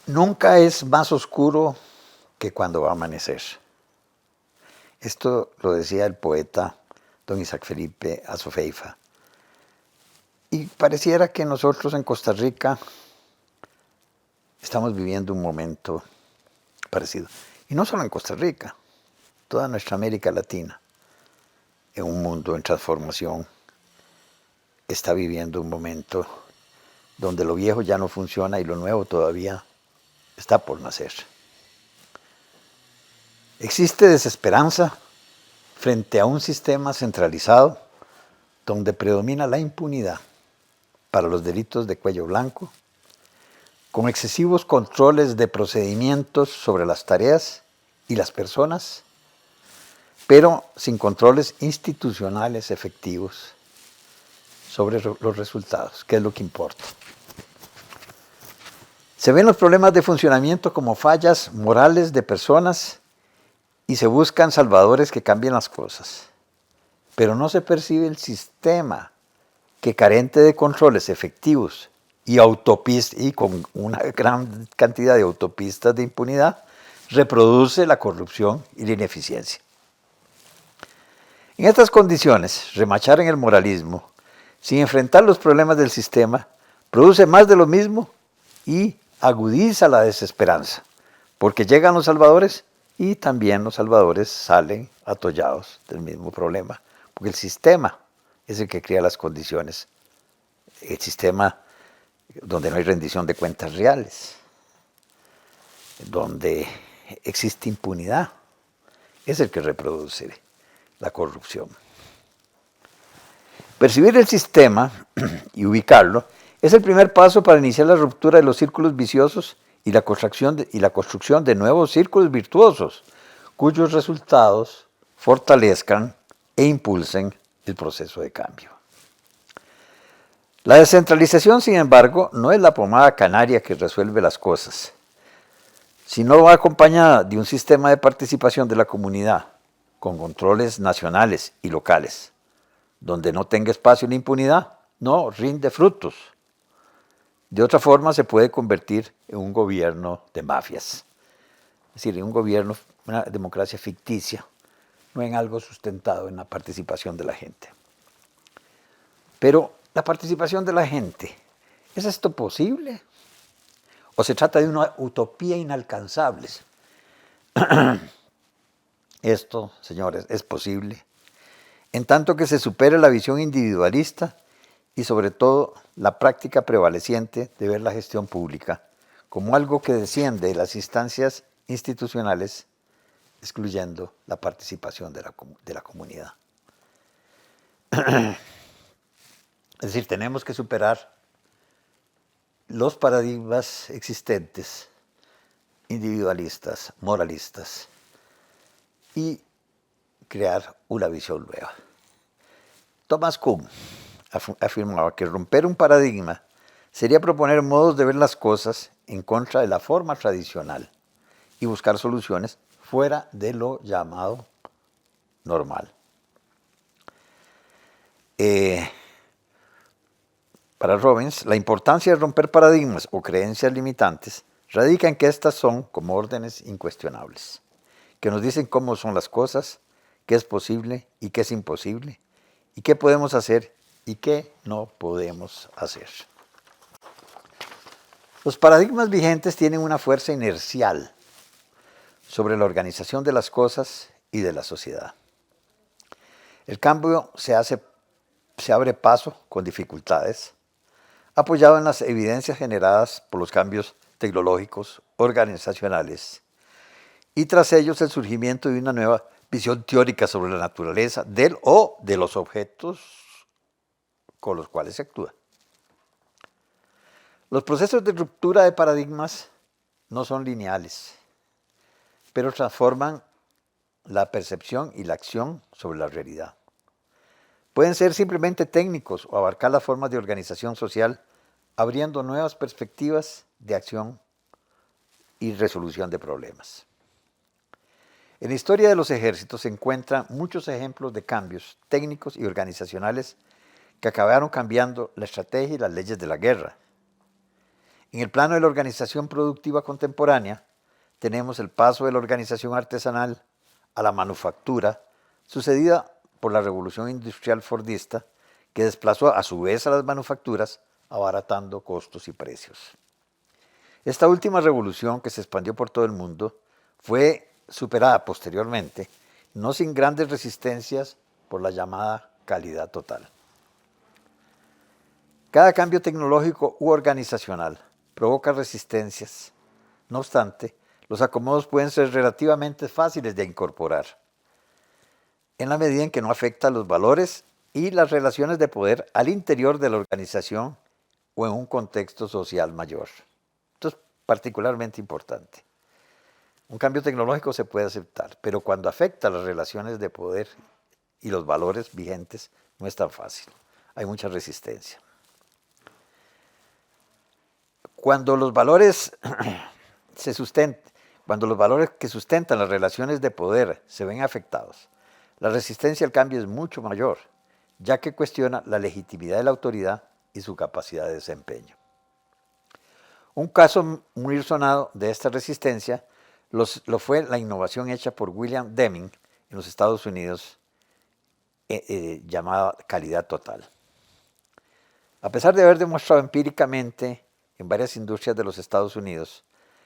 Nunca es más oscuro que cuando va a amanecer. Esto lo decía el poeta don Isaac Felipe Azofeifa. Y pareciera que nosotros en Costa Rica estamos viviendo un momento parecido. Y no solo en Costa Rica, toda nuestra América Latina, en un mundo en transformación, está viviendo un momento donde lo viejo ya no funciona y lo nuevo todavía está por nacer. Existe desesperanza frente a un sistema centralizado donde predomina la impunidad para los delitos de cuello blanco, con excesivos controles de procedimientos sobre las tareas y las personas, pero sin controles institucionales efectivos sobre los resultados, que es lo que importa. Se ven los problemas de funcionamiento como fallas morales de personas y se buscan salvadores que cambien las cosas, pero no se percibe el sistema que, carente de controles efectivos y con una gran cantidad de autopistas de impunidad, reproduce la corrupción y la ineficiencia. En estas condiciones, remachar en el moralismo, sin enfrentar los problemas del sistema, produce más de lo mismo y agudiza la desesperanza, porque llegan los salvadores y también los salvadores salen atollados del mismo problema, porque el sistema es el que crea las condiciones, el sistema donde no hay rendición de cuentas reales, donde existe impunidad, es el que reproduce la corrupción. Percibir el sistema y ubicarlo es el primer paso para iniciar la ruptura de los círculos viciosos y la construcción de nuevos círculos virtuosos, cuyos resultados fortalezcan e impulsen el proceso de cambio. La descentralización, sin embargo, no es la pomada canaria que resuelve las cosas. Si no va acompañada de un sistema de participación de la comunidad, con controles nacionales y locales, donde no tenga espacio la impunidad, no rinde frutos. De otra forma se puede convertir en un gobierno de mafias. Es decir, en un gobierno, una democracia ficticia, no en algo sustentado en la participación de la gente. Pero la participación de la gente, ¿es esto posible? ¿O se trata de una utopía inalcanzable? Esto, señores, es posible, en tanto que se supere la visión individualista y sobre todo la práctica prevaleciente de ver la gestión pública como algo que desciende de las instancias institucionales, excluyendo la participación de la comunidad. Es decir, tenemos que superar los paradigmas existentes, individualistas, moralistas, y crear una visión nueva. Thomas Kuhn afirmaba que romper un paradigma sería proponer modos de ver las cosas en contra de la forma tradicional y buscar soluciones fuera de lo llamado normal. Para Robbins, la importancia de romper paradigmas o creencias limitantes radica en que estas son como órdenes incuestionables, que nos dicen cómo son las cosas, qué es posible y qué es imposible, y qué podemos hacer y qué no podemos hacer. Los paradigmas vigentes tienen una fuerza inercial sobre la organización de las cosas y de la sociedad. El cambio se abre paso con dificultades, apoyado en las evidencias generadas por los cambios tecnológicos, organizacionales, y tras ellos el surgimiento de una nueva visión teórica sobre la naturaleza del o de los objetos con los cuales se actúa. Los procesos de ruptura de paradigmas no son lineales, pero transforman la percepción y la acción sobre la realidad. Pueden ser simplemente técnicos o abarcar las formas de organización social, abriendo nuevas perspectivas de acción y resolución de problemas. En la historia de los ejércitos se encuentran muchos ejemplos de cambios técnicos y organizacionales que acabaron cambiando la estrategia y las leyes de la guerra. En el plano de la organización productiva contemporánea, tenemos el paso de la organización artesanal a la manufactura, sucedida por la revolución industrial fordista, que desplazó a su vez a las manufacturas, abaratando costos y precios. Esta última revolución, que se expandió por todo el mundo, fue superada posteriormente, no sin grandes resistencias, por la llamada calidad total. Cada cambio tecnológico u organizacional provoca resistencias. No obstante, los acomodos pueden ser relativamente fáciles de incorporar, en la medida en que no afecta los valores y las relaciones de poder al interior de la organización o en un contexto social mayor. Esto es particularmente importante. Un cambio tecnológico se puede aceptar, pero cuando afecta las relaciones de poder y los valores vigentes, no es tan fácil. Hay mucha resistencia. Cuando los valores cuando los valores que sustentan las relaciones de poder se ven afectados, la resistencia al cambio es mucho mayor, ya que cuestiona la legitimidad de la autoridad y su capacidad de desempeño. Un caso muy sonado de esta resistencia lo fue la innovación hecha por William Deming en los Estados Unidos, llamada calidad total. A pesar de haber demostrado empíricamente en varias industrias de los Estados Unidos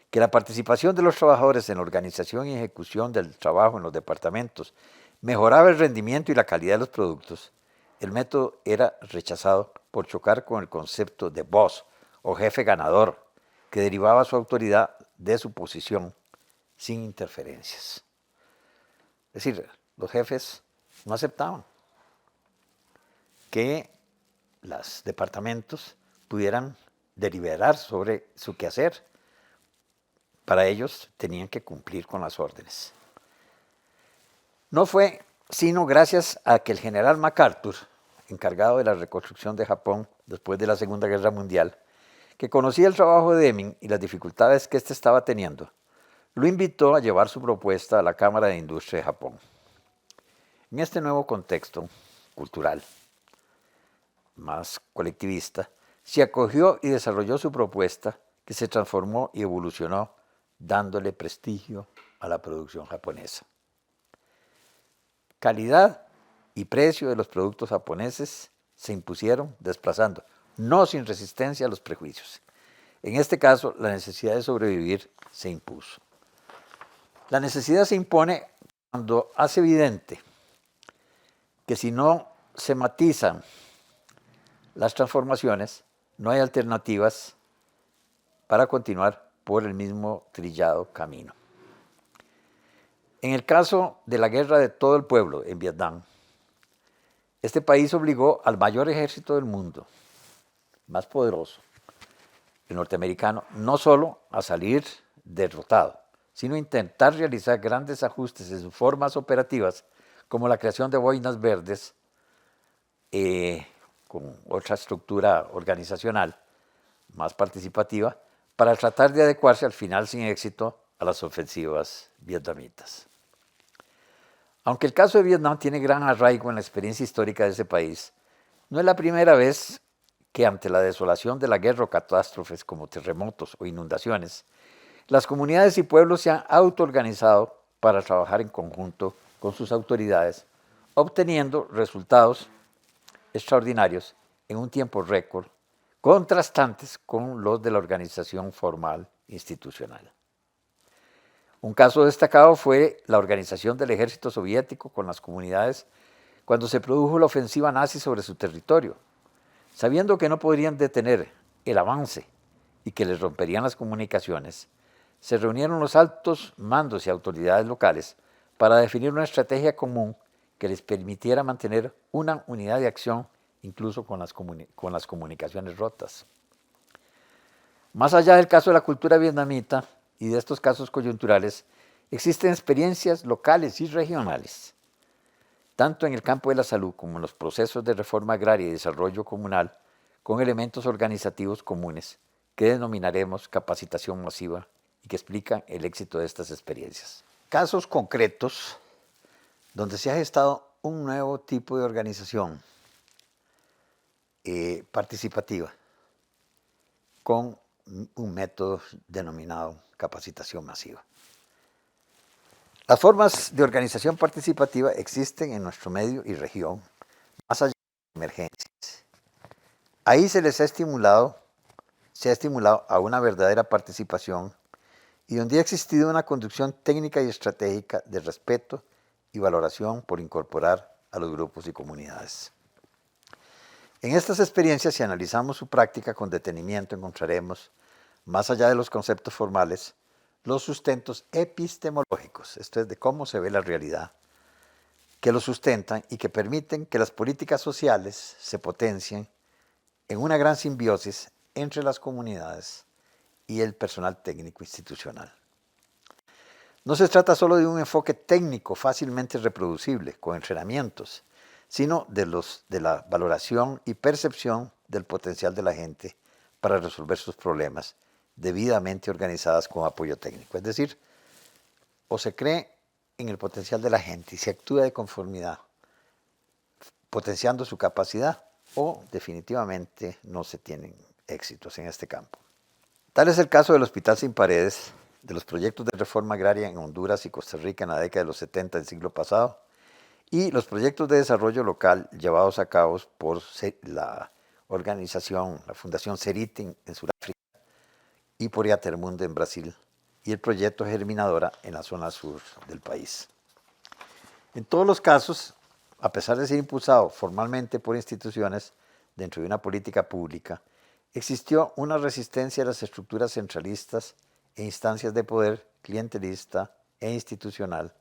que la participación de los trabajadores en la organización y ejecución del trabajo en los departamentos mejoraba el rendimiento y la calidad de los productos, el método era rechazado por chocar con el concepto de boss o jefe ganador, que derivaba su autoridad de su posición sin interferencias. Es decir, los jefes no aceptaban que los departamentos pudieran deliberar sobre su quehacer. Para ellos tenían que cumplir con las órdenes. No fue sino gracias a que el general MacArthur, encargado de la reconstrucción de Japón después de la Segunda Guerra Mundial, que conocía el trabajo de Deming y las dificultades que éste estaba teniendo, lo invitó a llevar su propuesta a la Cámara de Industria de Japón. En este nuevo contexto cultural, más colectivista, se acogió y desarrolló su propuesta, que se transformó y evolucionó, dándole prestigio a la producción japonesa. Calidad y precio de los productos japoneses se impusieron, desplazando, no sin resistencia, a los prejuicios. En este caso, la necesidad de sobrevivir se impuso. La necesidad se impone cuando hace evidente que si no se matizan las transformaciones, no hay alternativas para continuar por el mismo trillado camino. En el caso de la guerra de todo el pueblo en Vietnam, este país obligó al mayor ejército del mundo, más poderoso, el norteamericano, no solo a salir derrotado, sino a intentar realizar grandes ajustes en sus formas operativas, como la creación de boinas verdes, con otra estructura organizacional más participativa, para tratar de adecuarse al final sin éxito a las ofensivas vietnamitas. Aunque el caso de Vietnam tiene gran arraigo en la experiencia histórica de ese país, no es la primera vez que ante la desolación de la guerra o catástrofes como terremotos o inundaciones, las comunidades y pueblos se han autoorganizado para trabajar en conjunto con sus autoridades, obteniendo resultados extraordinarios en un tiempo récord, contrastantes con los de la organización formal institucional. Un caso destacado fue la organización del ejército soviético con las comunidades cuando se produjo la ofensiva nazi sobre su territorio. Sabiendo que no podrían detener el avance y que les romperían las comunicaciones, se reunieron los altos mandos y autoridades locales para definir una estrategia común que les permitiera mantener una unidad de acción incluso con las comunicaciones rotas. Más allá del caso de la cultura vietnamita y de estos casos coyunturales, existen experiencias locales y regionales, tanto en el campo de la salud como en los procesos de reforma agraria y desarrollo comunal, con elementos organizativos comunes que denominaremos capacitación masiva y que explican el éxito de estas experiencias. Casos concretos donde se ha gestado un nuevo tipo de organización participativa con un método denominado capacitación masiva. Las formas de organización participativa existen en nuestro medio y región, más allá de emergencias. Ahí se ha estimulado a una verdadera participación y donde ha existido una conducción técnica y estratégica de respeto y valoración por incorporar a los grupos y comunidades. En estas experiencias, si analizamos su práctica con detenimiento, encontraremos, más allá de los conceptos formales, los sustentos epistemológicos, esto es de cómo se ve la realidad, que lo sustentan y que permiten que las políticas sociales se potencien en una gran simbiosis entre las comunidades y el personal técnico institucional. No se trata solo de un enfoque técnico fácilmente reproducible con entrenamientos, sino de la valoración y percepción del potencial de la gente para resolver sus problemas debidamente organizadas con apoyo técnico. Es decir, o se cree en el potencial de la gente y se actúa de conformidad, potenciando su capacidad, o definitivamente no se tienen éxitos en este campo. Tal es el caso del Hospital Sin Paredes, de los proyectos de reforma agraria en Honduras y Costa Rica en la década de los 70 del siglo pasado, y los proyectos de desarrollo local llevados a cabo por la organización, la Fundación Ceriti en Sudáfrica y por Yatermundo en Brasil, y el proyecto Germinadora en la zona sur del país. En todos los casos, a pesar de ser impulsado formalmente por instituciones dentro de una política pública, existió una resistencia a las estructuras centralistas e instancias de poder clientelista e institucional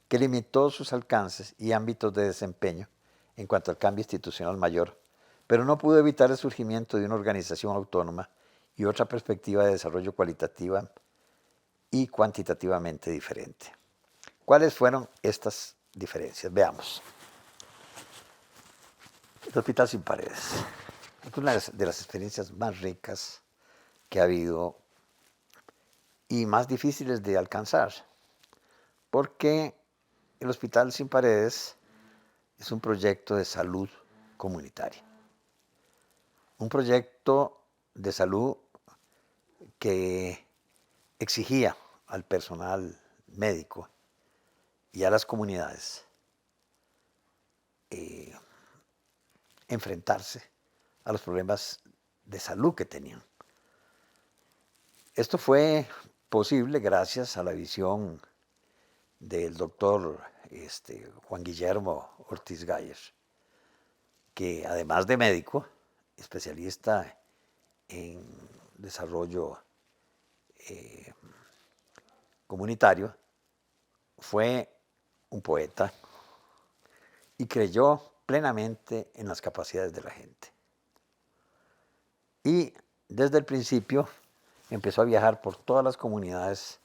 que limitó sus alcances y ámbitos de desempeño en cuanto al cambio institucional mayor, pero no pudo evitar el surgimiento de una organización autónoma y otra perspectiva de desarrollo cualitativa y cuantitativamente diferente. ¿Cuáles fueron estas diferencias? Veamos. El Hospital Sin Paredes. Es una de las experiencias más ricas que ha habido y más difíciles de alcanzar, porque el Hospital Sin Paredes es un proyecto de salud comunitaria, un proyecto de salud que exigía al personal médico y a las comunidades enfrentarse a los problemas de salud que tenían. Esto fue posible gracias a la visión del doctor Juan Guillermo Ortiz Gayer, que además de médico, especialista en desarrollo comunitario, fue un poeta y creyó plenamente en las capacidades de la gente. Y desde el principio empezó a viajar por todas las comunidades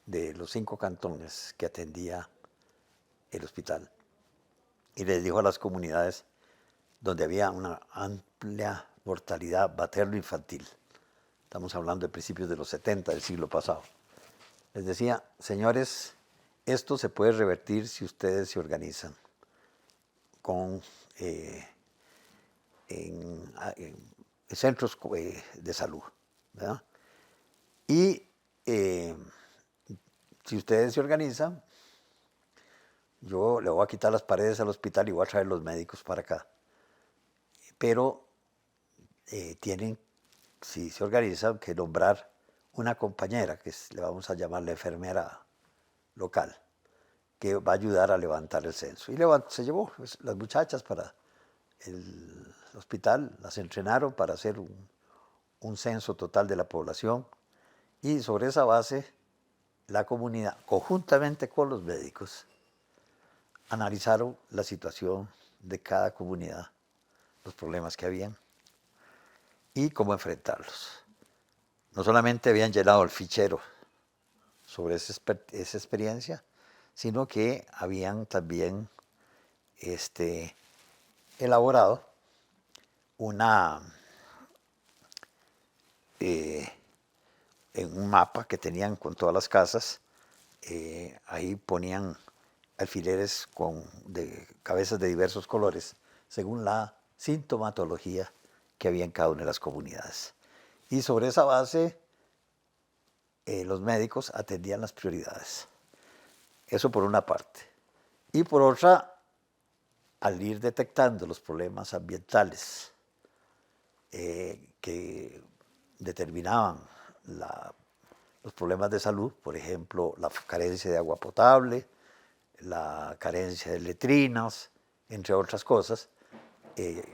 de los 5 cantones que atendía el hospital. Y les dijo a las comunidades donde había una amplia mortalidad materno-infantil, estamos hablando de principios de los 70 del siglo pasado, les decía, señores, esto se puede revertir si ustedes se organizan con en centros de salud, ¿verdad? Y si ustedes se organizan, yo le voy a quitar las paredes al hospital y voy a traer los médicos para acá. Pero tienen, si se organizan, que nombrar una compañera, que le vamos a llamar la enfermera local, que va a ayudar a levantar el censo. Y se llevó las muchachas para el hospital, las entrenaron para hacer un censo total de la población y sobre esa base la comunidad, conjuntamente con los médicos, analizaron la situación de cada comunidad, los problemas que habían y cómo enfrentarlos. No solamente habían llenado el fichero sobre esa experiencia, sino que habían también elaborado en un mapa que tenían con todas las casas, ahí ponían alfileres de cabezas de diversos colores, según la sintomatología que había en cada una de las comunidades. Y sobre esa base, los médicos atendían las prioridades. Eso por una parte. Y por otra, al ir detectando los problemas ambientales que determinaban los problemas de salud, por ejemplo, la carencia de agua potable, la carencia de letrinas, entre otras cosas,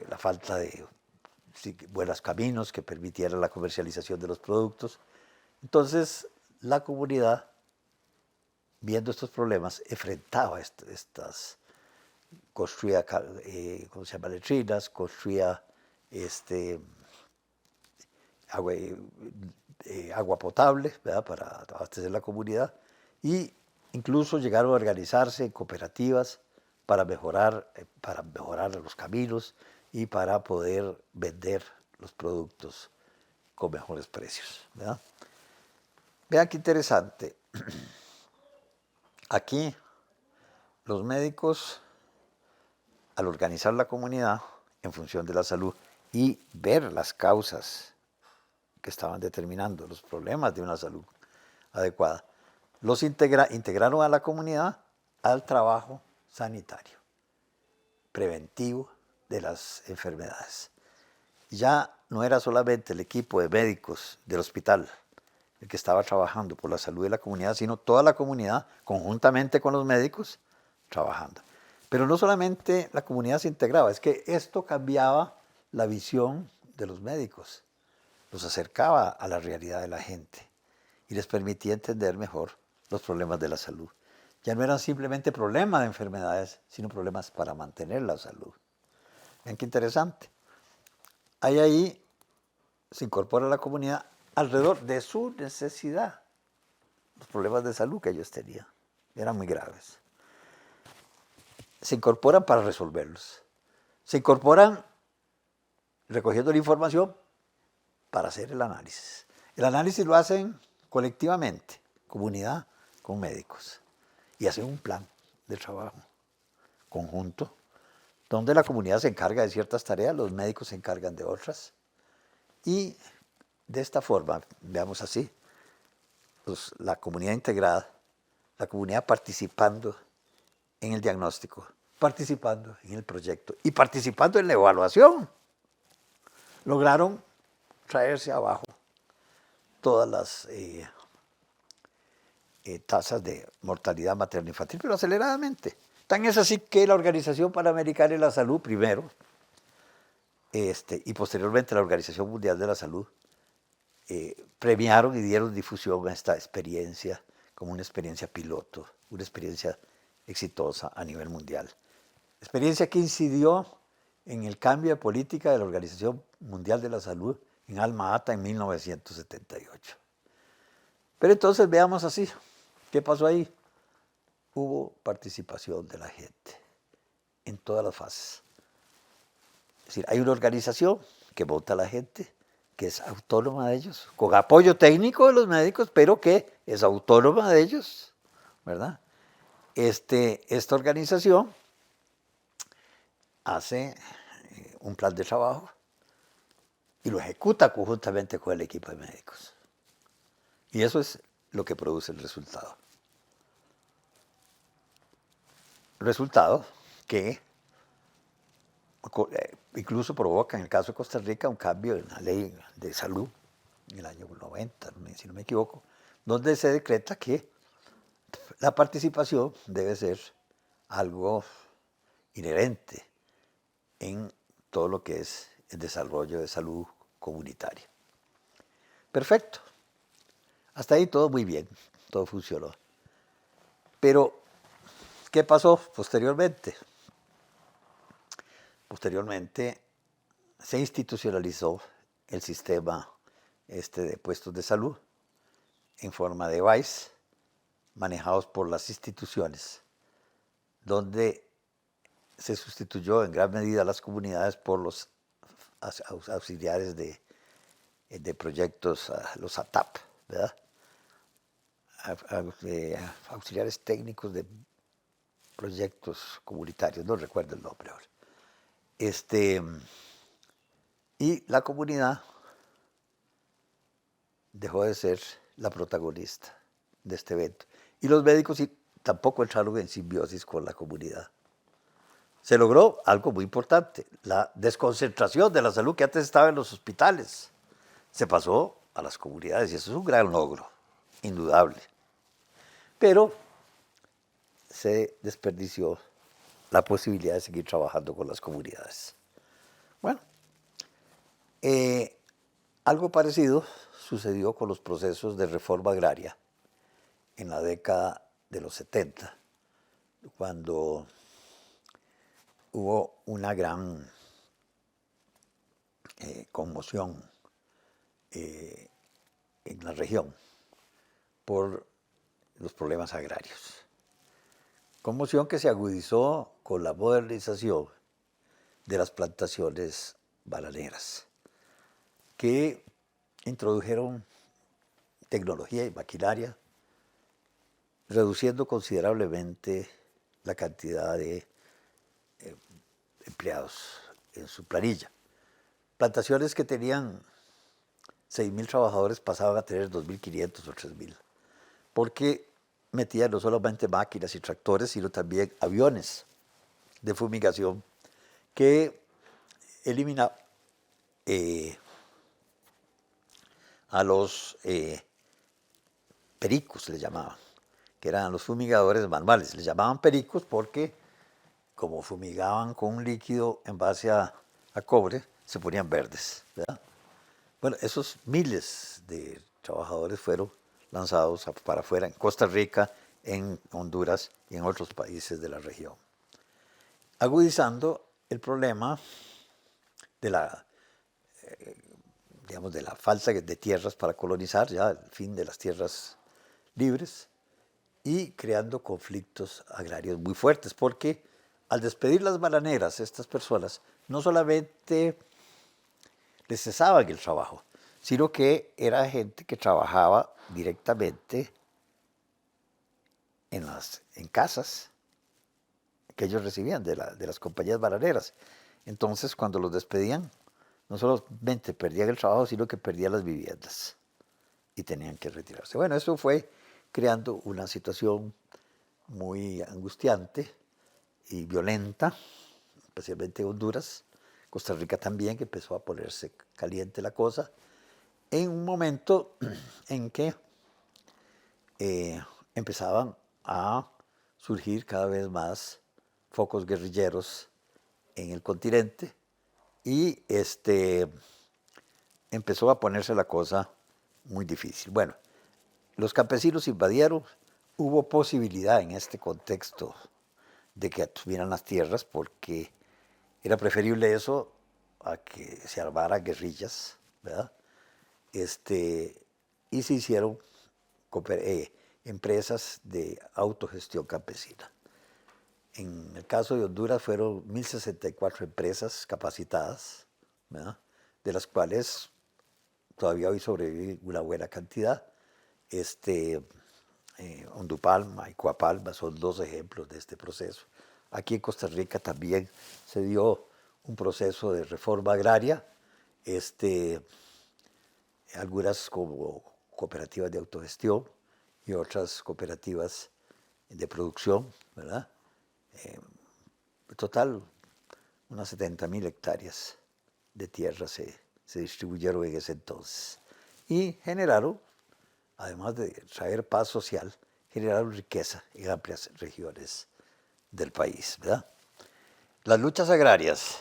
la falta de buenos caminos que permitieran la comercialización de los productos. Entonces, la comunidad, viendo estos problemas, enfrentaba construía, ¿cómo se llama?, letrinas, construía agua, agua potable, ¿verdad?, para abastecer la comunidad, y incluso llegaron a organizarse en cooperativas para mejorar los caminos y para poder vender los productos con mejores precios, ¿verdad? Vean qué interesante. Aquí los médicos, al organizar la comunidad en función de la salud y ver las causas que estaban determinando los problemas de una salud adecuada, los integraron a la comunidad al trabajo sanitario, preventivo de las enfermedades. Ya no era solamente el equipo de médicos del hospital el que estaba trabajando por la salud de la comunidad, sino toda la comunidad, conjuntamente con los médicos, trabajando. Pero no solamente la comunidad se integraba, es que esto cambiaba la visión de los médicos, los acercaba a la realidad de la gente y les permitía entender mejor los problemas de la salud. Ya no eran simplemente problemas de enfermedades, sino problemas para mantener la salud. Ven qué interesante. Ahí se incorpora la comunidad alrededor de su necesidad. Los problemas de salud que ellos tenían eran muy graves. Se incorporan para resolverlos. Se incorporan recogiendo la información para hacer el análisis. El análisis lo hacen colectivamente, comunidad con médicos, y hacen un plan de trabajo conjunto, donde la comunidad se encarga de ciertas tareas, los médicos se encargan de otras, y de esta forma, veamos así, pues, la comunidad integrada, la comunidad participando en el diagnóstico, participando en el proyecto y participando en la evaluación, lograron traerse abajo todas las tasas de mortalidad materno-infantil, pero aceleradamente. Tan es así que la Organización Panamericana de la Salud primero, y posteriormente la Organización Mundial de la Salud, premiaron y dieron difusión a esta experiencia como una experiencia piloto, una experiencia exitosa a nivel mundial. Experiencia que incidió en el cambio de política de la Organización Mundial de la Salud en Alma Ata en 1978. Pero entonces veamos así, ¿qué pasó ahí? Hubo participación de la gente en todas las fases. Es decir, hay una organización que vota la gente, que es autónoma de ellos, con apoyo técnico de los médicos, pero que es autónoma de ellos, ¿verdad? Esta organización hace un plan de trabajo y lo ejecuta conjuntamente con el equipo de médicos. Y eso es lo que produce el resultado. Resultado que incluso provoca, en el caso de Costa Rica, un cambio en la ley de salud en el año 90, si no me equivoco, donde se decreta que la participación debe ser algo inherente en todo lo que es el desarrollo de salud comunitaria. Perfecto. Hasta ahí todo muy bien, todo funcionó. Pero, ¿qué pasó posteriormente? Posteriormente se institucionalizó el sistema de puestos de salud en forma de VAIS, manejados por las instituciones, donde se sustituyó en gran medida a las comunidades por los auxiliares de proyectos, los ATAP, ¿verdad? Auxiliares técnicos de proyectos comunitarios, no recuerdo el nombre ahora. Y la comunidad dejó de ser la protagonista de este evento. Y los médicos tampoco entraron en simbiosis con la comunidad. Se logró algo muy importante, la desconcentración de la salud que antes estaba en los hospitales. Se pasó a las comunidades y eso es un gran logro, indudable. Pero se desperdició la posibilidad de seguir trabajando con las comunidades. Bueno, algo parecido sucedió con los procesos de reforma agraria en la década de los 70, cuando hubo una gran conmoción en la región por los problemas agrarios. Conmoción que se agudizó con la modernización de las plantaciones bananeras, que introdujeron tecnología y maquinaria, reduciendo considerablemente la cantidad de empleados en su planilla. Plantaciones que tenían 6.000 trabajadores pasaban a tener 2.500 o 3.000, porque metían no solamente máquinas y tractores, sino también aviones de fumigación que eliminaban a los pericos, le llamaban, que eran los fumigadores manuales. Les llamaban pericos porque, como fumigaban con un líquido en base a cobre, se ponían verdes, ¿verdad? Bueno, esos miles de trabajadores fueron lanzados para afuera, en Costa Rica, en Honduras y en otros países de la región, agudizando el problema de la, digamos, de la falta de tierras para colonizar, ya el fin de las tierras libres, y creando conflictos agrarios muy fuertes, porque al despedir las bananeras, estas personas no solamente les cesaban el trabajo, sino que era gente que trabajaba directamente en casas que ellos recibían de las compañías bananeras. Entonces, cuando los despedían, no solamente perdían el trabajo, sino que perdían las viviendas y tenían que retirarse. Bueno, eso fue creando una situación muy angustiante y violenta, especialmente en Honduras. Costa Rica también, que empezó a ponerse caliente la cosa, en un momento en que empezaban a surgir cada vez más focos guerrilleros en el continente y empezó a ponerse la cosa muy difícil. Bueno, los campesinos invadieron, hubo posibilidad en este contexto de que tuvieran las tierras porque era preferible eso a que se armaran guerrillas, ¿verdad? Y se hicieron empresas de autogestión campesina. En el caso de Honduras fueron 1.064 empresas capacitadas, ¿verdad? De las cuales todavía hoy sobrevive una buena cantidad. Ondupalma y Coapalma son dos ejemplos de este proceso. Aquí en Costa Rica también se dio un proceso de reforma agraria, algunas como cooperativas de autogestión y otras cooperativas de producción, ¿verdad? En total, unas 70.000 hectáreas de tierra se distribuyeron en ese entonces y generaron, además de traer paz social, generaron riqueza en amplias regiones del país, ¿verdad? Las luchas agrarias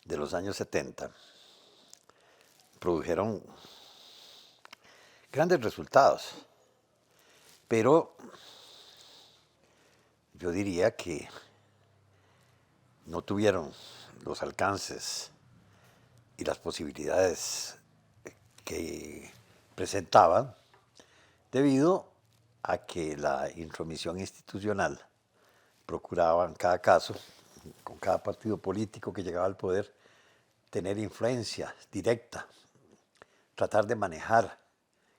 de los años 70 produjeron grandes resultados, pero yo diría que no tuvieron los alcances y las posibilidades que presentaban debido a que la intromisión institucional procuraba en cada caso, con cada partido político que llegaba al poder, tener influencia directa, tratar de manejar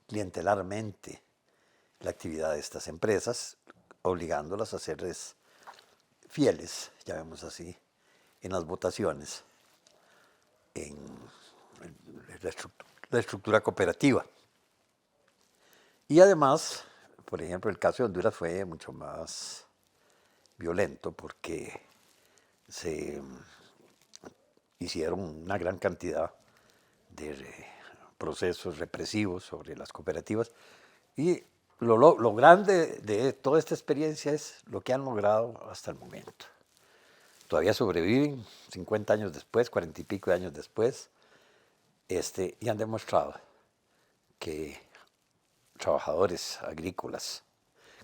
clientelarmente la actividad de estas empresas, obligándolas a serles fieles, llamémoslo así, en las votaciones, en la estructura cooperativa. Y además, por ejemplo, el caso de Honduras fue mucho más violento porque se hicieron una gran cantidad de procesos represivos sobre las cooperativas y lo grande de toda esta experiencia es lo que han logrado hasta el momento. Todavía sobreviven 50 años después, 40 y pico de años después, y han demostrado que trabajadores agrícolas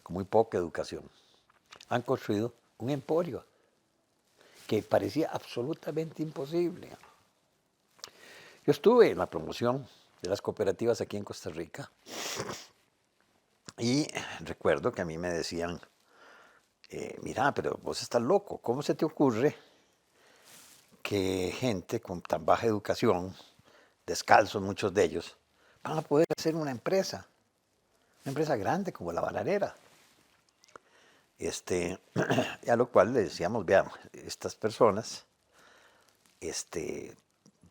con muy poca educación han construido un emporio que parecía absolutamente imposible. Yo estuve en la promoción de las cooperativas aquí en Costa Rica y recuerdo que a mí me decían, mira, pero vos estás loco, ¿cómo se te ocurre que gente con tan baja educación, descalzos muchos de ellos, van a poder hacer una empresa grande como la bananera? Y a lo cual le decíamos, vean, estas personas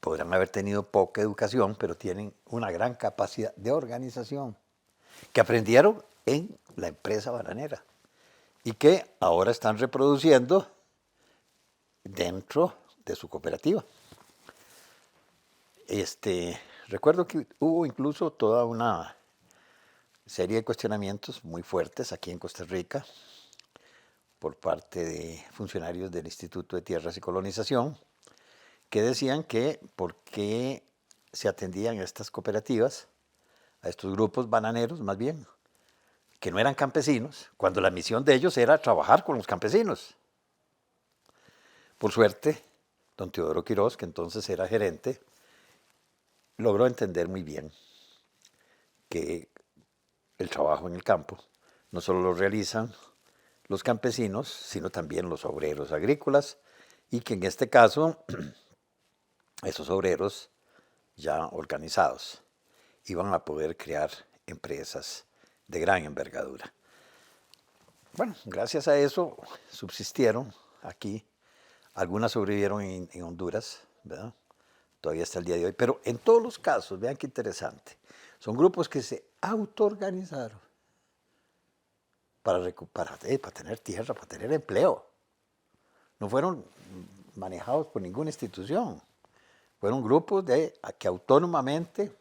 podrán haber tenido poca educación, pero tienen una gran capacidad de organización, que aprendieron en la empresa bananera y que ahora están reproduciendo dentro de su cooperativa. Recuerdo que hubo incluso toda una serie de cuestionamientos muy fuertes aquí en Costa Rica por parte de funcionarios del Instituto de Tierras y Colonización, que decían que por qué se atendían a estas cooperativas, a estos grupos bananeros más bien, que no eran campesinos, cuando la misión de ellos era trabajar con los campesinos. Por suerte, don Teodoro Quirós, que entonces era gerente, logró entender muy bien que el trabajo en el campo no solo lo realizan los campesinos, sino también los obreros agrícolas, y que en este caso esos obreros ya organizados iban a poder crear empresas de gran envergadura. Bueno, gracias a eso subsistieron aquí. Algunas sobrevivieron en Honduras, ¿verdad? Todavía hasta el día de hoy. Pero en todos los casos, vean qué interesante, son grupos que se autoorganizaron para tener tierra, para tener empleo. No fueron manejados por ninguna institución. Fueron grupos que autónomamente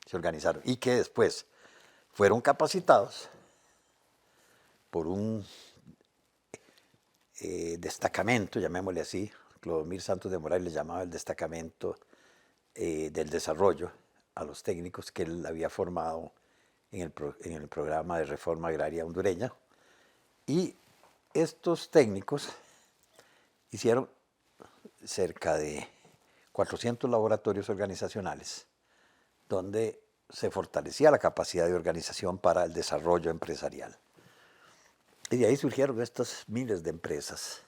se organizaron y que después fueron capacitados por un destacamento, llamémosle así. Clodomir Santos de Morales le llamaba el destacamento del desarrollo a los técnicos que él había formado en el programa de reforma agraria hondureña. Y estos técnicos hicieron cerca de 400 laboratorios organizacionales donde se fortalecía la capacidad de organización para el desarrollo empresarial. Y de ahí surgieron estas miles de empresas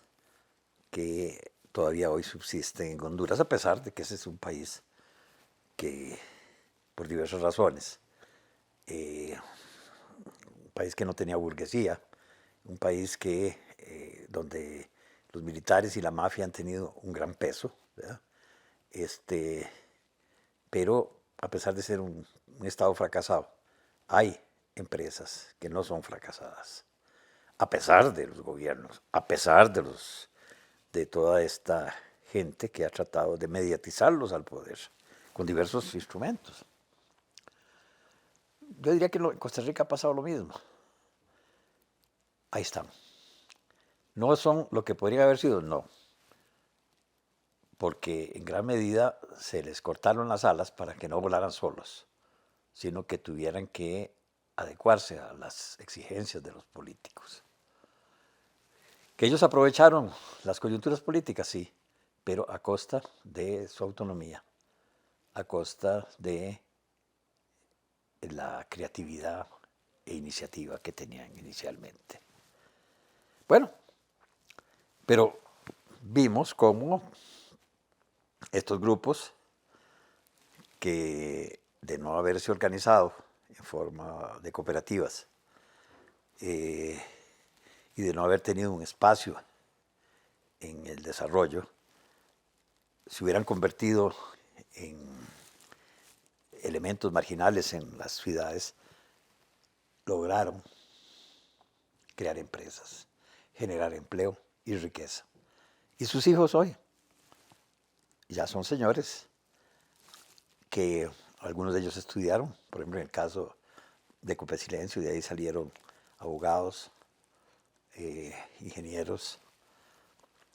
que todavía hoy subsisten en Honduras, a pesar de que ese es un país que, por diversas razones, un país que no tenía burguesía, un país donde los militares y la mafia han tenido un gran peso, ¿verdad? Pero a pesar de ser un Estado fracasado, hay empresas que no son fracasadas, a pesar de los gobiernos, a pesar de toda esta gente que ha tratado de mediatizarlos al poder con diversos instrumentos. Yo diría que en Costa Rica ha pasado lo mismo. Ahí están. No son lo que podrían haber sido, no. Porque en gran medida se les cortaron las alas para que no volaran solos, sino que tuvieran que adecuarse a las exigencias de los políticos. Que ellos aprovecharon las coyunturas políticas, sí, pero a costa de su autonomía, a costa de la creatividad e iniciativa que tenían inicialmente. Bueno, pero vimos cómo estos grupos que de no haberse organizado en forma de cooperativas y de no haber tenido un espacio en el desarrollo, se hubieran convertido en elementos marginales en las ciudades, lograron crear empresas, generar empleo y riqueza. Y sus hijos hoy ya son señores que algunos de ellos estudiaron, por ejemplo en el caso de Copesilencio, de ahí salieron abogados, ingenieros,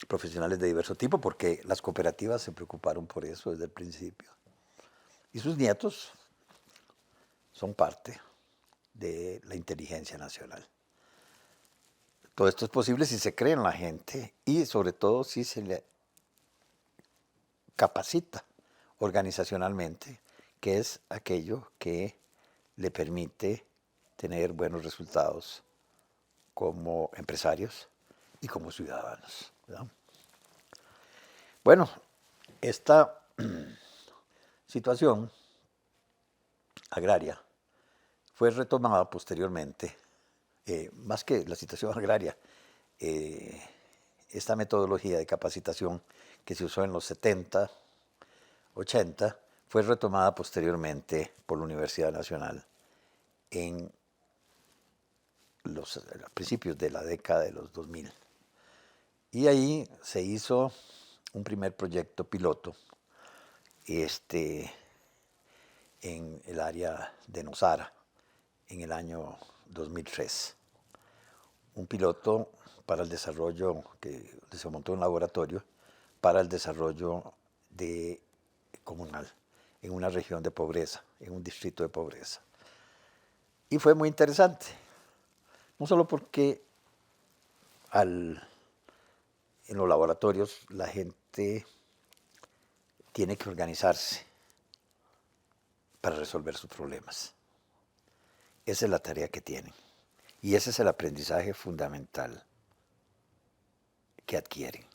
profesionales de diverso tipo, porque las cooperativas se preocuparon por eso desde el principio. Y sus nietos son parte de la inteligencia nacional. Todo esto es posible si se cree en la gente y sobre todo si se le capacita organizacionalmente, que es aquello que le permite tener buenos resultados como empresarios y como ciudadanos, ¿verdad? Bueno, esta situación agraria fue retomada posteriormente, más que la situación agraria, esta metodología de capacitación que se usó en los 70, 80, fue retomada posteriormente por la Universidad Nacional en los principios de la década de los 2000. Y ahí se hizo un primer proyecto piloto en el área de Nosara en el año 2003. Un piloto para el desarrollo, que se montó un laboratorio para el desarrollo comunal en una región de pobreza, en un distrito de pobreza. Y fue muy interesante, no solo porque en los laboratorios la gente tiene que organizarse para resolver sus problemas. Esa es la tarea que tienen. Y ese es el aprendizaje fundamental que adquieren.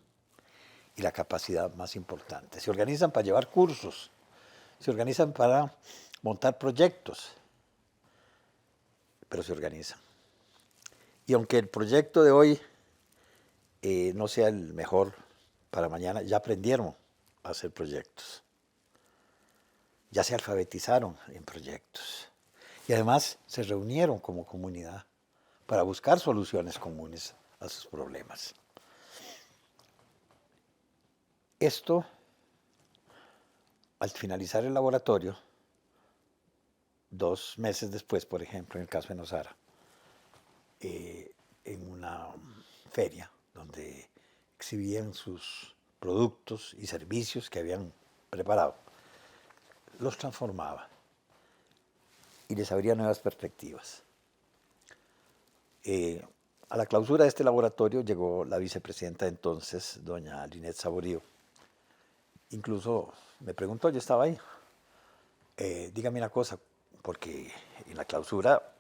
Y la capacidad más importante. Se organizan para llevar cursos, se organizan para montar proyectos, pero se organizan. Y aunque el proyecto de hoy no sea el mejor para mañana, ya aprendieron a hacer proyectos. Ya se alfabetizaron en proyectos. Y además se reunieron como comunidad para buscar soluciones comunes a sus problemas. Esto, al finalizar el laboratorio, 2 meses después, por ejemplo, en el caso de Nosara, en una feria donde exhibían sus productos y servicios que habían preparado, los transformaba y les abría nuevas perspectivas. A la clausura de este laboratorio llegó la vicepresidenta de entonces, doña Linet Saborío. Incluso me preguntó, yo estaba ahí, dígame una cosa, porque en la clausura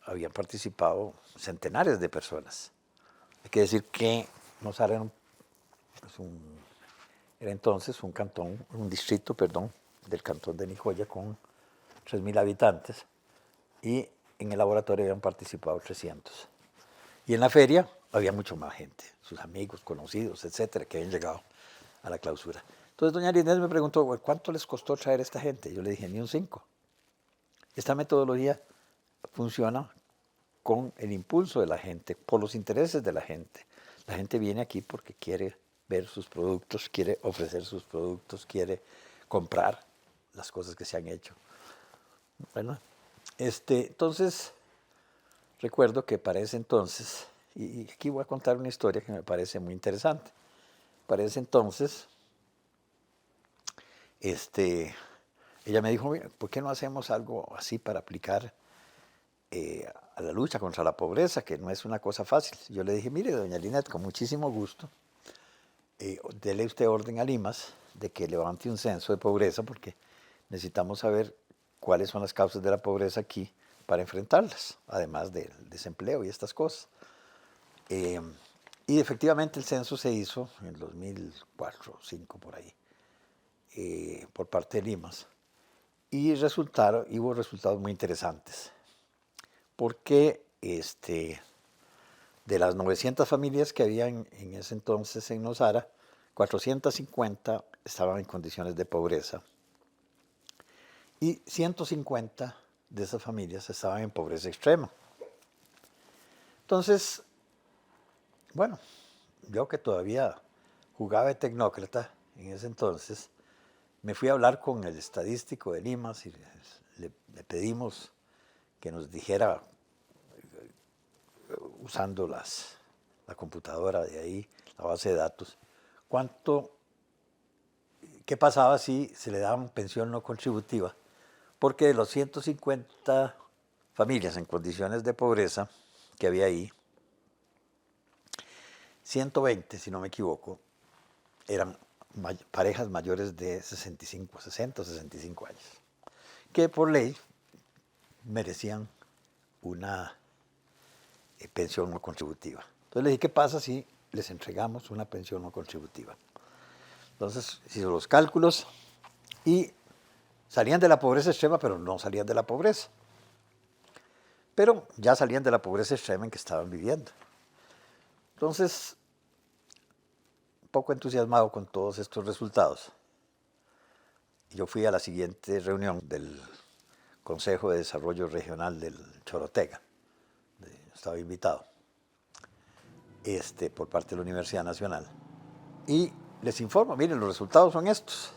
habían participado centenares de personas. Hay que decir que Nosara era entonces un cantón, un distrito, perdón, del cantón de Nicoya con 3.000 habitantes y en el laboratorio habían participado 300. Y en la feria había mucho más gente, sus amigos, conocidos, etcétera, que habían llegado a la clausura. Entonces doña Inés me preguntó, ¿cuánto les costó traer a esta gente? Yo le dije, ni un 5. Esta metodología funciona con el impulso de la gente, por los intereses de la gente. La gente viene aquí porque quiere ver sus productos, quiere ofrecer sus productos, quiere comprar las cosas que se han hecho. Bueno, entonces recuerdo que para ese entonces, y aquí voy a contar una historia que me parece muy interesante. Para ese entonces, ella me dijo, ¿por qué no hacemos algo así para aplicar a la lucha contra la pobreza, que no es una cosa fácil? Yo le dije, mire, doña Linet, con muchísimo gusto, dele usted orden a Limas de que levante un censo de pobreza, porque necesitamos saber cuáles son las causas de la pobreza aquí para enfrentarlas, además del desempleo y estas cosas. Y efectivamente el censo se hizo en 2004 o 2005 por ahí, por parte de Limas, y hubo resultados muy interesantes, porque de las 900 familias que había en ese entonces en Nosara, 450 estaban en condiciones de pobreza y 150 de esas familias estaban en pobreza extrema. Entonces, bueno, yo que todavía jugaba de tecnócrata en ese entonces, me fui a hablar con el estadístico de Limas y le pedimos que nos dijera, usando la computadora de ahí, la base de datos, qué pasaba si se le daba pensión no contributiva, porque de los 150 familias en condiciones de pobreza que había ahí, 120, si no me equivoco, eran parejas mayores de 65, 60 o 65 años, que por ley merecían una pensión no contributiva. Entonces le dije, ¿qué pasa si les entregamos una pensión no contributiva? Entonces hizo los cálculos y salían de la pobreza extrema, pero no salían de la pobreza. Pero ya salían de la pobreza extrema en que estaban viviendo. Entonces, un poco entusiasmado con todos estos resultados, yo fui a la siguiente reunión del Consejo de Desarrollo Regional del Chorotega. Estaba invitado por parte de la Universidad Nacional. Y les informo, miren, los resultados son estos.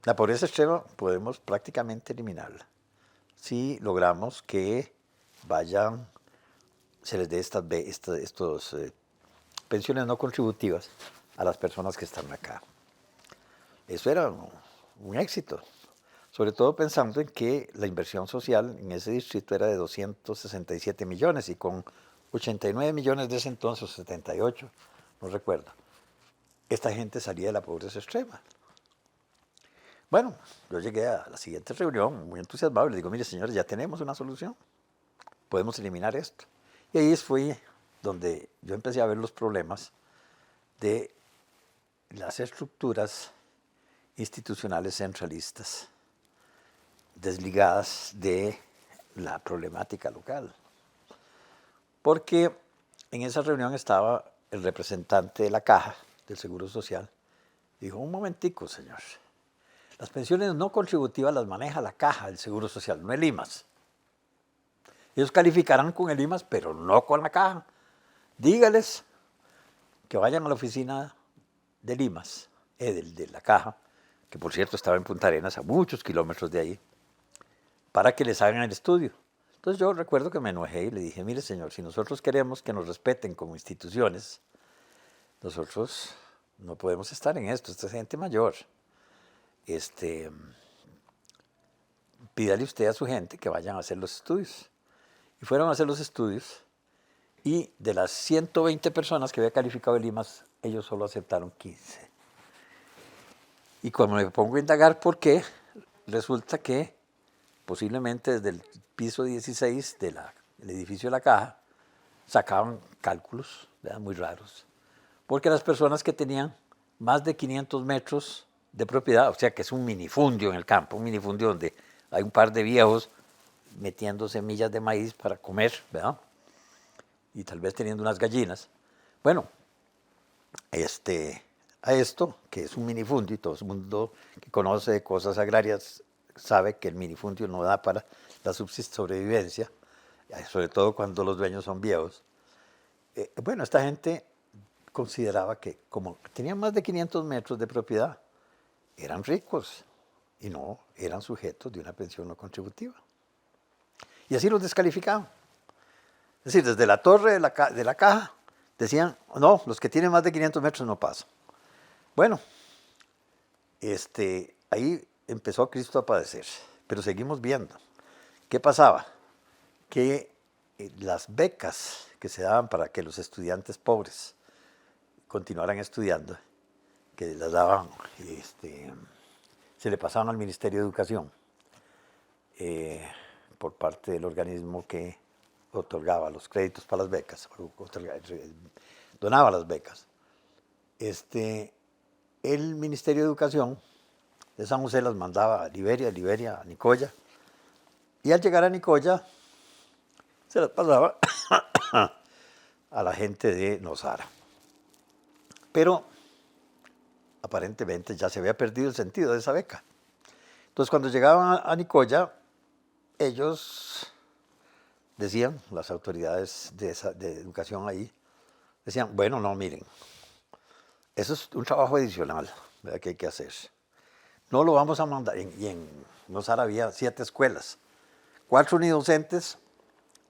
La pobreza extrema podemos prácticamente eliminarla si logramos que se les dé estos pensiones no contributivas a las personas que están acá. Eso era un éxito, sobre todo pensando en que la inversión social en ese distrito era de 267 millones y con 89 millones de ese entonces, 78, no recuerdo, esta gente salía de la pobreza extrema. Bueno, yo llegué a la siguiente reunión muy entusiasmado y le digo, mire señores, ya tenemos una solución, podemos eliminar esto. Y ahí fue donde yo empecé a ver los problemas de las estructuras institucionales centralistas, desligadas de la problemática local. Porque en esa reunión estaba el representante de la Caja del Seguro Social. Dijo, un momentico, señor. Las pensiones no contributivas las maneja la Caja del Seguro Social, no el IMAS. Ellos calificarán con el IMAS, pero no con la Caja. Dígales que vayan a la oficina del IMAS, de la Caja, que por cierto estaba en Punta Arenas, a muchos kilómetros de ahí, para que les hagan el estudio. Entonces yo recuerdo que me enojé y le dije, mire señor, si nosotros queremos que nos respeten como instituciones, nosotros no podemos estar en esto, esta es gente mayor. Pídale usted a su gente que vayan a hacer los estudios. Y fueron a hacer los estudios y de las 120 personas que había calificado el IMAS, ellos solo aceptaron 15. Y cuando me pongo a indagar por qué, resulta que posiblemente desde el piso 16 del edificio de la Caja sacaban cálculos, ¿verdad?, muy raros. Porque las personas que tenían más de 500 metros de propiedad, o sea que es un minifundio en el campo, un minifundio donde hay un par de viejos metiendo semillas de maíz para comer, ¿verdad? Y tal vez teniendo unas gallinas. Bueno, a esto, que es un minifundio, y todo el mundo que conoce de cosas agrarias sabe que el minifundio no da para la sobrevivencia, sobre todo cuando los dueños son viejos. Bueno, esta gente consideraba que como tenían más de 500 metros de propiedad, eran ricos y no eran sujetos de una pensión no contributiva. Y así los descalificaban. Es decir, desde la torre de la Caja decían, no, los que tienen más de 500 metros no pasan. Bueno, ahí empezó Cristo a padecer, pero seguimos viendo. ¿Qué pasaba? Que las becas que se daban para que los estudiantes pobres continuaran estudiando, que las daban, se le pasaban al Ministerio de Educación por parte del organismo que otorgaba los créditos para las becas, donaba las becas. El Ministerio de Educación de San José las mandaba a Liberia, a Nicoya, y al llegar a Nicoya se las pasaba a la gente de Nosara. Pero aparentemente ya se había perdido el sentido de esa beca. Entonces, cuando llegaban a Nicoya, ellos decían, las autoridades de educación ahí, decían, bueno, no, miren, eso es un trabajo adicional, ¿verdad?, que hay que hacer. No lo vamos a mandar, y en Nosara había 7 escuelas, 4 unidocentes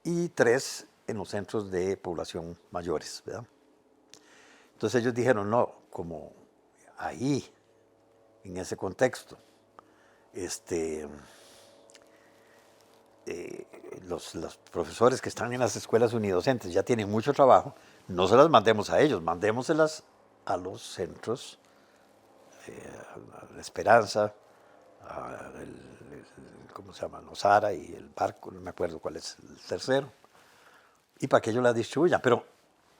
y 3 en los centros de población mayores, ¿verdad? Entonces ellos dijeron, no, como ahí, en ese contexto, los profesores que están en las escuelas unidocentes ya tienen mucho trabajo, no se las mandemos a ellos, mandémoselas a los centros, a La Esperanza, ¿cómo se llama? Nosara y el Barco, no me acuerdo cuál es el tercero, y para que ellos las distribuyan.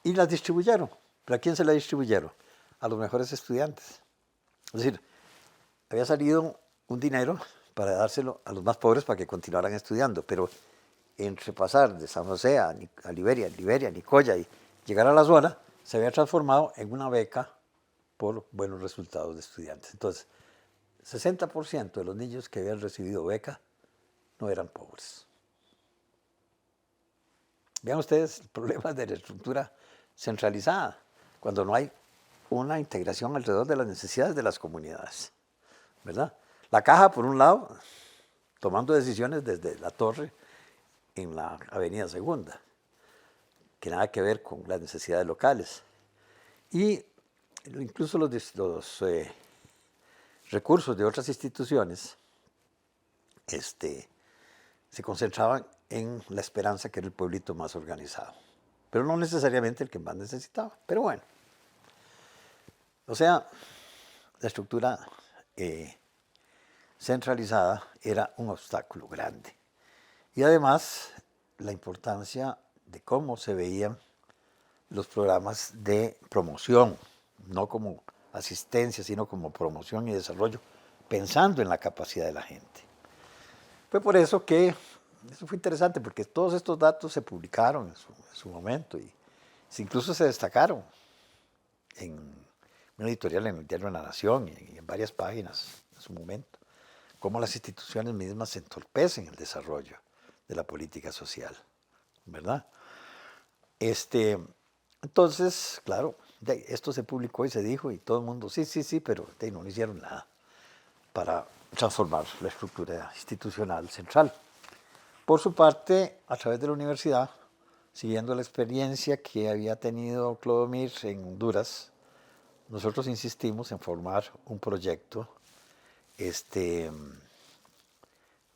Y las distribuyeron. ¿Pero a quién se las distribuyeron? A los mejores estudiantes. Es decir, había salido un dinero para dárselo a los más pobres para que continuaran estudiando, pero entre pasar de San José a Liberia, Nicoya y llegar a la zona, se había transformado en una beca por buenos resultados de estudiantes. Entonces, 60% de los niños que habían recibido beca no eran pobres. Vean ustedes el problema de la estructura centralizada, cuando no hay una integración alrededor de las necesidades de las comunidades, ¿verdad? La caja, por un lado, tomando decisiones desde la torre en la Avenida Segunda, que nada que ver con las necesidades locales. Y incluso los recursos de otras instituciones se concentraban en La Esperanza, que era el pueblito más organizado, pero no necesariamente el que más necesitaba. Pero bueno, o sea, la estructura centralizada era un obstáculo grande. Y además, la importancia de cómo se veían los programas de promoción, no como asistencia, sino como promoción y desarrollo, pensando en la capacidad de la gente. Fue por eso que, eso fue interesante, porque todos estos datos se publicaron en su momento y incluso se destacaron en una editorial en el Diario de la Nación y en varias páginas en su momento, cómo las instituciones mismas entorpecen el desarrollo de la política social, ¿verdad? Entonces, claro, esto se publicó y se dijo y todo el mundo, sí, pero no hicieron nada para transformar la estructura institucional central. Por su parte, a través de la universidad, siguiendo la experiencia que había tenido Clodomir en Honduras, nosotros insistimos en formar un proyecto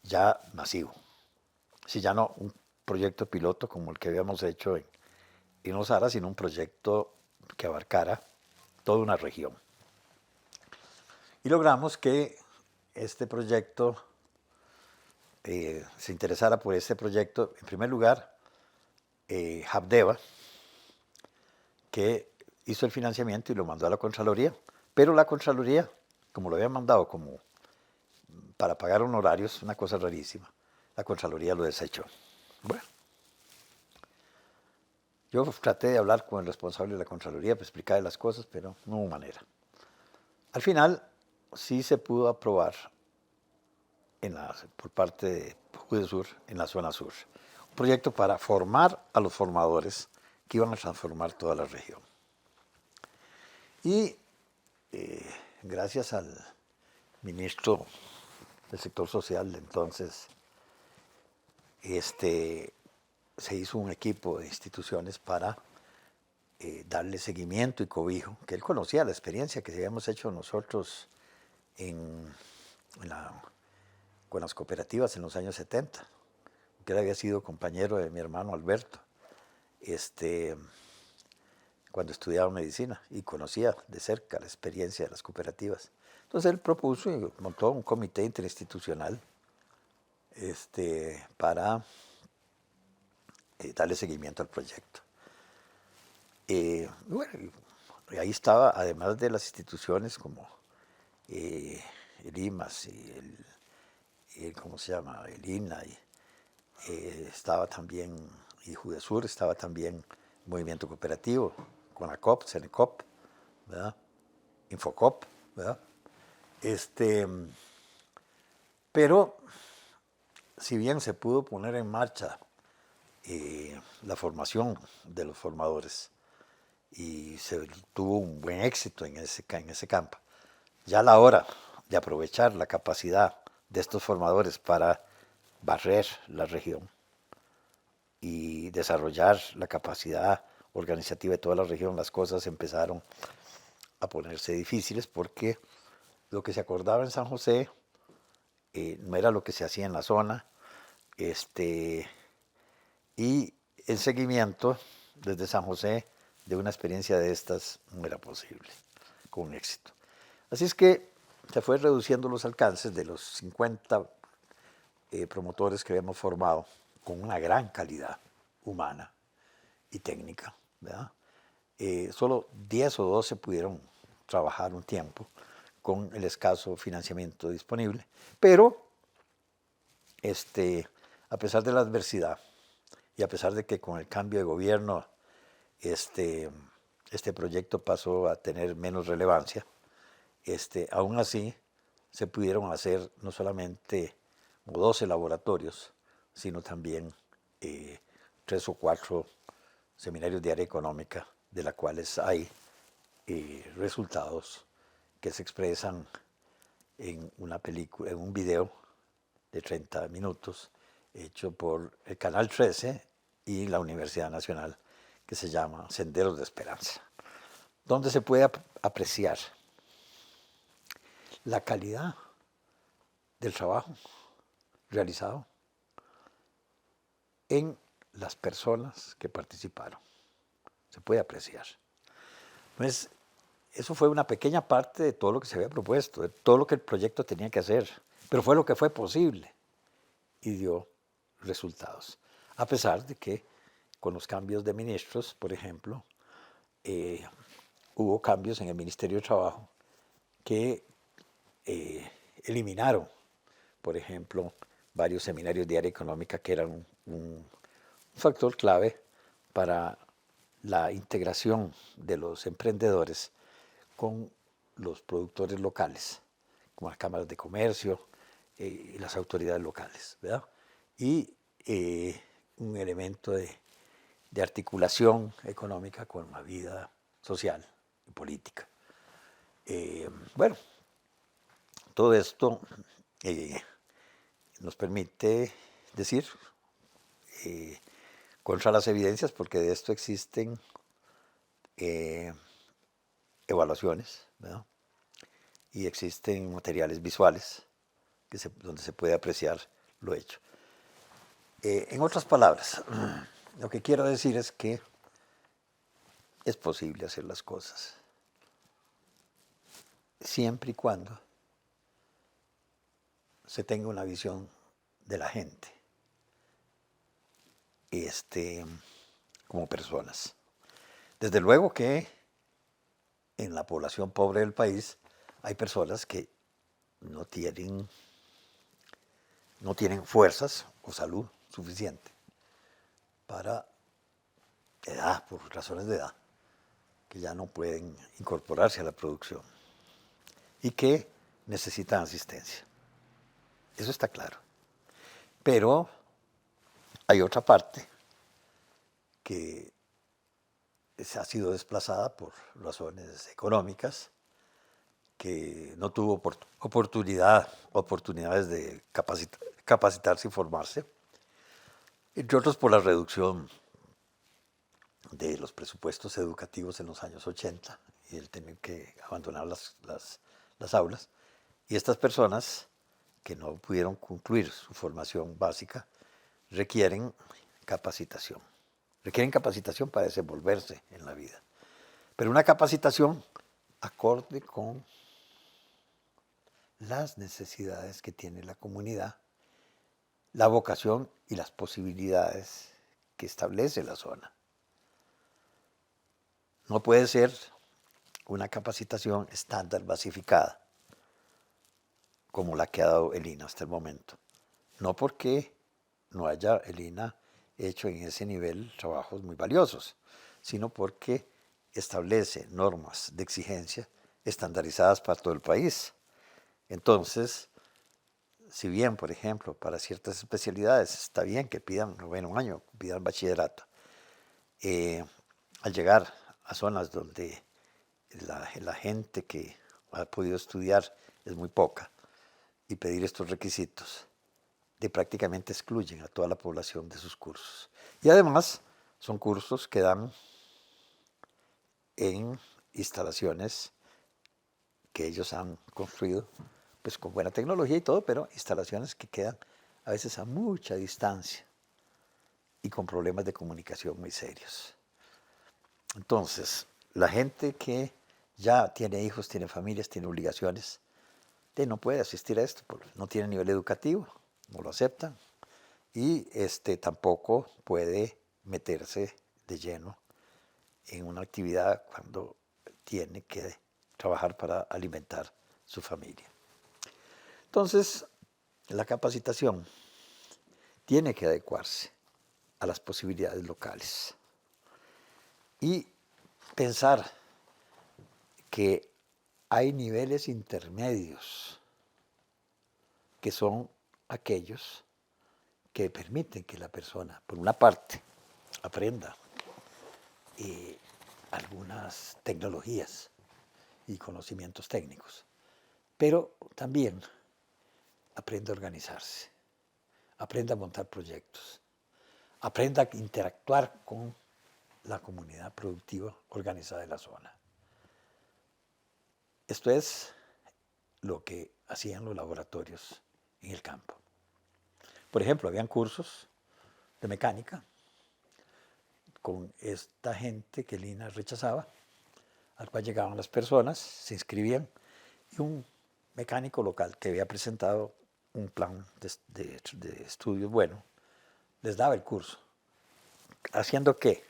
ya masivo. Si ya no un proyecto piloto como el que habíamos hecho en Nosara, sino un proyecto que abarcara toda una región. Y logramos que este proyecto se interesara por este proyecto, en primer lugar, Habdeba, que hizo el financiamiento y lo mandó a la Contraloría, pero la Contraloría, como lo había mandado como para pagar honorarios, una cosa rarísima, la Contraloría lo desechó. Bueno, yo traté de hablar con el responsable de la Contraloría para explicarle las cosas, pero no hubo manera. Al final, sí se pudo aprobar por parte de Judesur en la zona sur. Un proyecto para formar a los formadores que iban a transformar toda la región. Y gracias al ministro del sector social de entonces, se hizo un equipo de instituciones para darle seguimiento y cobijo, que él conocía la experiencia que habíamos hecho nosotros con las cooperativas en los años 70, que él había sido compañero de mi hermano Alberto, cuando estudiaba medicina y conocía de cerca la experiencia de las cooperativas. Entonces él propuso y montó un comité interinstitucional para darle seguimiento al proyecto. Bueno, y ahí estaba, además de las instituciones como el IMAS y ¿cómo se llama? El INA, estaba también, y Judesur, estaba también Movimiento Cooperativo, CONACOP, CENECOP, ¿verdad? Infocop, ¿verdad? Pero si bien se pudo poner en marcha la formación de los formadores y se tuvo un buen éxito en ese campo, ya a la hora de aprovechar la capacidad de estos formadores para barrer la región y desarrollar la capacidad organizativa de toda la región, las cosas empezaron a ponerse difíciles porque lo que se acordaba en San José no era lo que se hacía en la zona, y el seguimiento desde San José de una experiencia de estas no era posible con éxito. Así es que se fue reduciendo los alcances de los 50 promotores que habíamos formado con una gran calidad humana y técnica, ¿verdad? Solo 10 o 12 pudieron trabajar un tiempo con el escaso financiamiento disponible, pero a pesar de la adversidad y a pesar de que con el cambio de gobierno este proyecto pasó a tener menos relevancia, aún así se pudieron hacer no solamente 12 laboratorios, sino también 3 o 4 seminarios de área económica, de los cuales hay resultados que se expresan en una película, en un video de 30 minutos hecho por el Canal 13 y la Universidad Nacional, que se llama Senderos de Esperanza, donde se puede apreciar la calidad del trabajo realizado en las personas que participaron. Se puede apreciar. Entonces, eso fue una pequeña parte de todo lo que se había propuesto, de todo lo que el proyecto tenía que hacer, pero fue lo que fue posible y dio resultados. A pesar de que con los cambios de ministros, por ejemplo, hubo cambios en el Ministerio de Trabajo que eliminaron, por ejemplo, varios seminarios de área económica que eran un factor clave para la integración de los emprendedores con los productores locales, como las cámaras de comercio y las autoridades locales, ¿verdad? Y un elemento de articulación económica con la vida social y política. Bueno, todo esto nos permite decir, contra las evidencias, porque de esto existen evaluaciones, ¿verdad? Y existen materiales visuales donde se puede apreciar lo hecho. En otras palabras, lo que quiero decir es que es posible hacer las cosas, siempre y cuando se tenga una visión de la gente, como personas. Desde luego que en la población pobre del país hay personas que no tienen fuerzas o salud suficiente para edad, por razones de edad, que ya no pueden incorporarse a la producción y que necesitan asistencia. Eso está claro. Pero hay otra parte que se ha sido desplazada por razones económicas, que no tuvo oportunidades de capacitarse y formarse, entre otros por la reducción de los presupuestos educativos en los años 80 y el tener que abandonar las aulas. Y estas personas que no pudieron concluir su formación básica requieren capacitación. Requieren capacitación para desenvolverse en la vida. Pero una capacitación acorde con las necesidades que tiene la comunidad, la vocación y las posibilidades que establece la zona. No puede ser una capacitación estándar basificada, como la que ha dado el INA hasta el momento. No porque no haya el INA hecho en ese nivel trabajos muy valiosos, sino porque establece normas de exigencia estandarizadas para todo el país. Entonces, si bien, por ejemplo, para ciertas especialidades está bien que pidan noveno año, pidan bachillerato, al llegar a zonas donde la gente que ha podido estudiar es muy poca y pedir estos requisitos, de prácticamente excluyen a toda la población de sus cursos. Y además son cursos que dan en instalaciones que ellos han construido, pues con buena tecnología y todo, pero instalaciones que quedan a veces a mucha distancia y con problemas de comunicación muy serios. Entonces, la gente que ya tiene hijos, tiene familias, tiene obligaciones, no puede asistir a esto, porque no tiene nivel educativo, no lo aceptan, y tampoco puede meterse de lleno en una actividad cuando tiene que trabajar para alimentar su familia. Entonces, la capacitación tiene que adecuarse a las posibilidades locales y pensar que hay niveles intermedios que son aquellos que permiten que la persona, por una parte, aprenda algunas tecnologías y conocimientos técnicos, pero también aprenda a organizarse, aprenda a montar proyectos, aprenda a interactuar con la comunidad productiva organizada de la zona. Esto es lo que hacían los laboratorios en el campo. Por ejemplo, habían cursos de mecánica con esta gente que Lina rechazaba, al cual llegaban las personas, se inscribían, y un mecánico local que había presentado un plan de estudios bueno, les daba el curso. ¿Haciendo qué?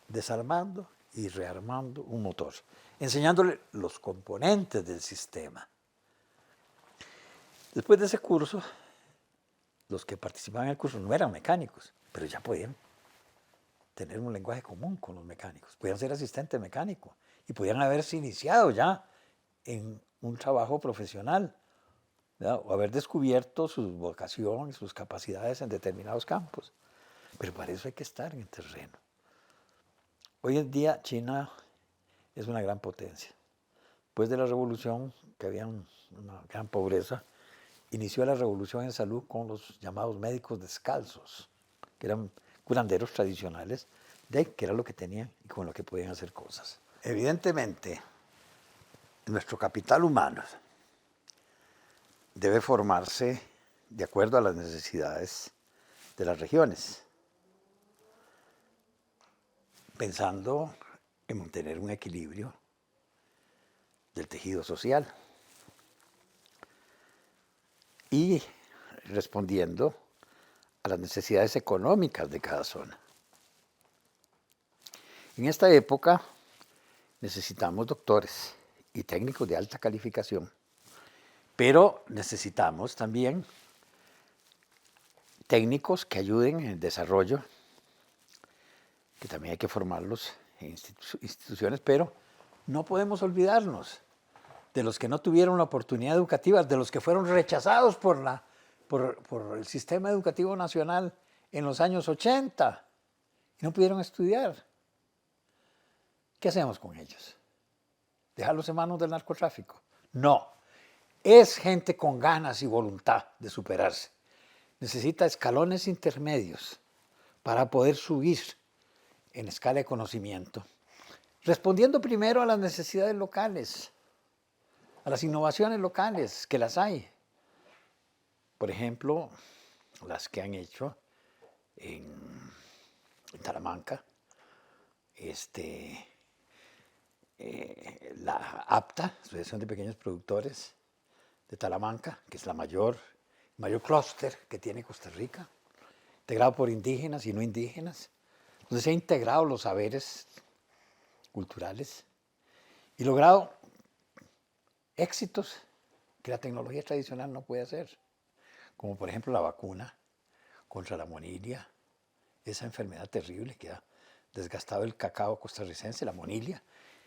Desarmando y rearmando un motor, enseñándole los componentes del sistema. Después de ese curso, los que participaban en el curso no eran mecánicos, pero ya podían tener un lenguaje común con los mecánicos, podían ser asistente mecánico y podían haberse iniciado ya en un trabajo profesional, ¿verdad? O haber descubierto su vocación y sus capacidades en determinados campos. Pero para eso hay que estar en el terreno. Hoy en día China es una gran potencia. Después de la revolución, que había una gran pobreza, inició la revolución en salud con los llamados médicos descalzos, que eran curanderos tradicionales, que era lo que tenían y con lo que podían hacer cosas. Evidentemente, nuestro capital humano debe formarse de acuerdo a las necesidades de las regiones, pensando en mantener un equilibrio del tejido social y respondiendo a las necesidades económicas de cada zona. En esta época necesitamos doctores y técnicos de alta calificación, pero necesitamos también técnicos que ayuden en el desarrollo, que también hay que formarlos en instituciones, pero no podemos olvidarnos de los que no tuvieron la oportunidad educativa, de los que fueron rechazados por el sistema educativo nacional en los años 80 y no pudieron estudiar. ¿Qué hacemos con ellos? ¿Dejarlos en manos del narcotráfico? No. Es gente con ganas y voluntad de superarse. Necesita escalones intermedios para poder subir en escala de conocimiento, respondiendo primero a las necesidades locales, a las innovaciones locales, que las hay. Por ejemplo, las que han hecho en Talamanca, la APTA, Asociación de Pequeños Productores de Talamanca, que es el mayor clúster que tiene Costa Rica, integrado por indígenas y no indígenas, donde se han integrado los saberes culturales y logrado éxitos que la tecnología tradicional no puede hacer, como por ejemplo la vacuna contra la monilia, esa enfermedad terrible que ha desgastado el cacao costarricense, la monilia.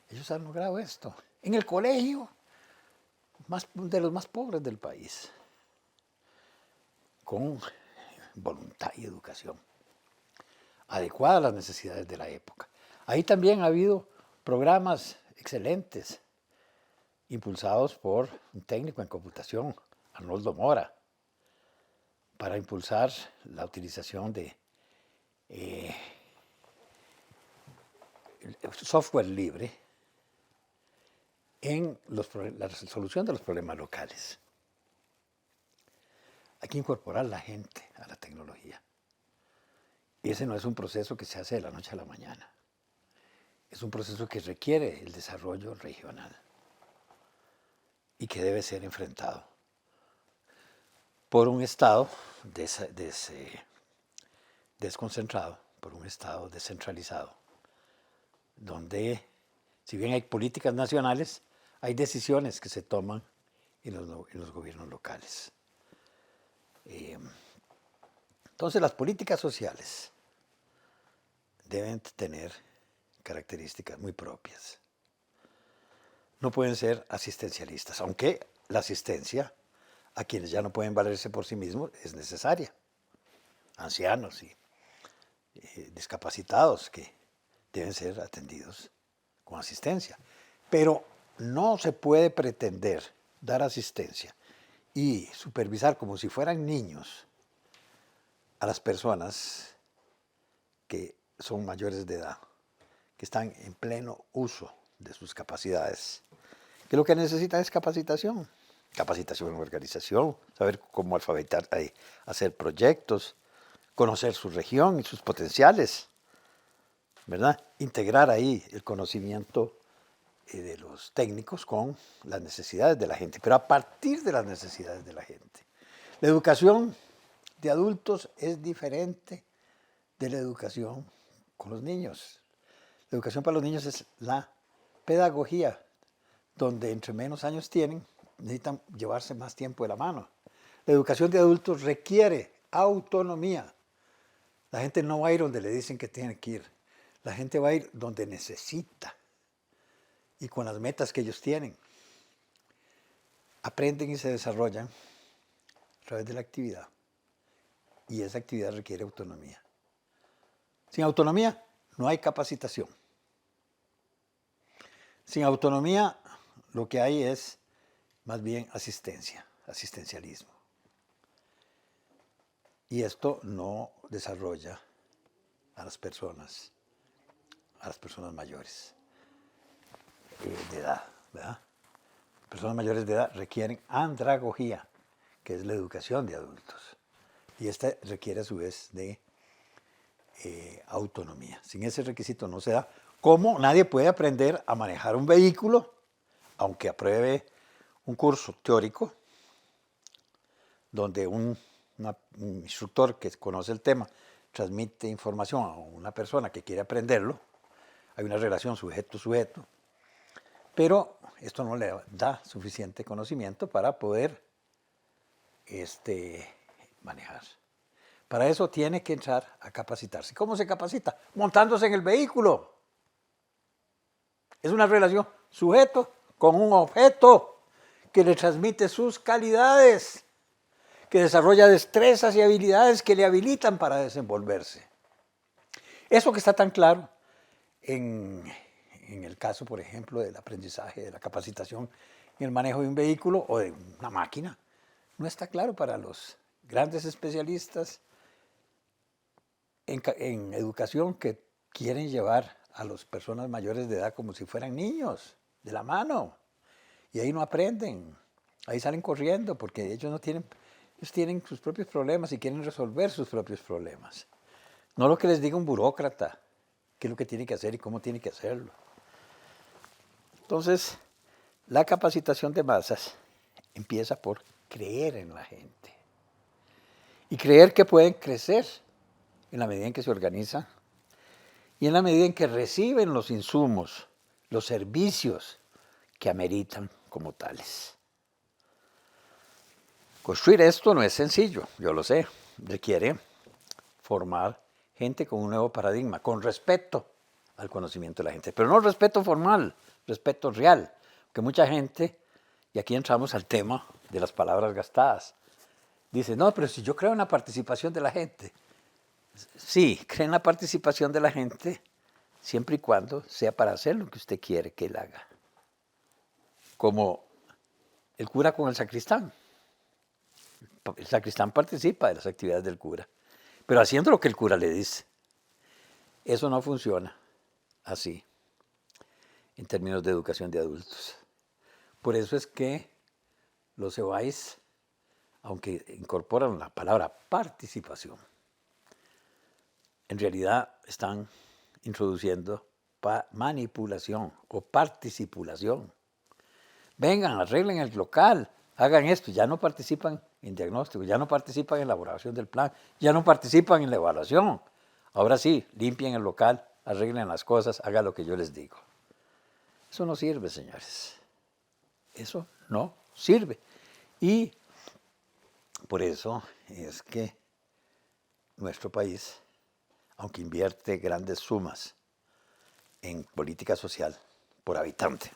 Ellos han logrado esto en el colegio de los más pobres del país. con voluntad y educación, adecuada a las necesidades de la época. Ahí también ha habido programas excelentes, impulsados por un técnico en computación, Arnoldo Mora, para impulsar la utilización de software libre en la resolución de los problemas locales. Hay que incorporar la gente a la tecnología. Y ese no es un proceso que se hace de la noche a la mañana. Es un proceso que requiere el desarrollo regional y que debe ser enfrentado por un Estado desconcentrado, por un Estado descentralizado, donde, si bien hay políticas nacionales, hay decisiones que se toman en los gobiernos locales. Entonces, las políticas sociales deben tener características muy propias. No pueden ser asistencialistas, aunque la asistencia a quienes ya no pueden valerse por sí mismos es necesaria. Ancianos y discapacitados que deben ser atendidos con asistencia. Pero no se puede pretender dar asistencia y supervisar como si fueran niños a las personas que son mayores de edad, que están en pleno uso de sus capacidades, que lo que necesitan es capacitación. Capacitación en organización, saber cómo alfabetar, hacer proyectos, conocer su región y sus potenciales, ¿verdad? Integrar ahí el conocimiento de los técnicos con las necesidades de la gente, pero a partir de las necesidades de la gente. La educación de adultos es diferente de la educación con los niños. La educación para los niños es la pedagogía, donde entre menos años tienen, necesitan llevarse más tiempo de la mano. La educación de adultos requiere autonomía. La gente no va a ir donde le dicen que tiene que ir. La gente va a ir donde necesita y con las metas que ellos tienen. Aprenden y se desarrollan a través de la actividad. Y esa actividad requiere autonomía. Sin autonomía no hay capacitación. Sin autonomía lo que hay es más bien asistencialismo. Y esto no desarrolla a las personas mayores de edad, ¿verdad? Personas mayores de edad requieren andragogía, que es la educación de adultos. Y esta requiere a su vez de autonomía. Sin ese requisito no se da. ¿Cómo? Nadie puede aprender a manejar un vehículo, aunque apruebe un curso teórico, donde un instructor que conoce el tema transmite información a una persona que quiere aprenderlo. Hay una relación sujeto-sujeto, pero esto no le da suficiente conocimiento para poder manejar. Para eso tiene que entrar a capacitarse. ¿Cómo se capacita? Montándose en el vehículo. Es una relación sujeto con un objeto que le transmite sus calidades, que desarrolla destrezas y habilidades que le habilitan para desenvolverse. Eso que está tan claro en el caso, por ejemplo, del aprendizaje, de la capacitación en el manejo de un vehículo o de una máquina, no está claro para los grandes especialistas en educación que quieren llevar a las personas mayores de edad como si fueran niños, de la mano. Y ahí no aprenden, ahí salen corriendo porque ellos tienen sus propios problemas y quieren resolver sus propios problemas. No lo que les diga un burócrata, qué es lo que tiene que hacer y cómo tiene que hacerlo. Entonces, la capacitación de masas empieza por creer en la gente. Y creer que pueden crecer en la medida en que se organizan y en la medida en que reciben los insumos, los servicios que ameritan como tales. Construir esto no es sencillo, yo lo sé. Requiere formar gente con un nuevo paradigma, con respeto al conocimiento de la gente. Pero no respeto formal, respeto real. Porque mucha gente, y aquí entramos al tema de las palabras gastadas, Dice, no, pero si yo creo en la participación de la gente. Sí, cree en la participación de la gente siempre y cuando sea para hacer lo que usted quiere que él haga. Como el cura con el sacristán. El sacristán participa de las actividades del cura, pero haciendo lo que el cura le dice. Eso no funciona así en términos de educación de adultos. Por eso es que los EOAIS, aunque incorporan la palabra participación, en realidad están introduciendo manipulación o participulación. Vengan, arreglen el local, hagan esto, ya no participan en diagnóstico, ya no participan en la elaboración del plan, ya no participan en la evaluación. Ahora sí, limpien el local, arreglen las cosas, hagan lo que yo les digo. Eso no sirve, señores. Eso no sirve. Y por eso es que nuestro país, aunque invierte grandes sumas en política social por habitante,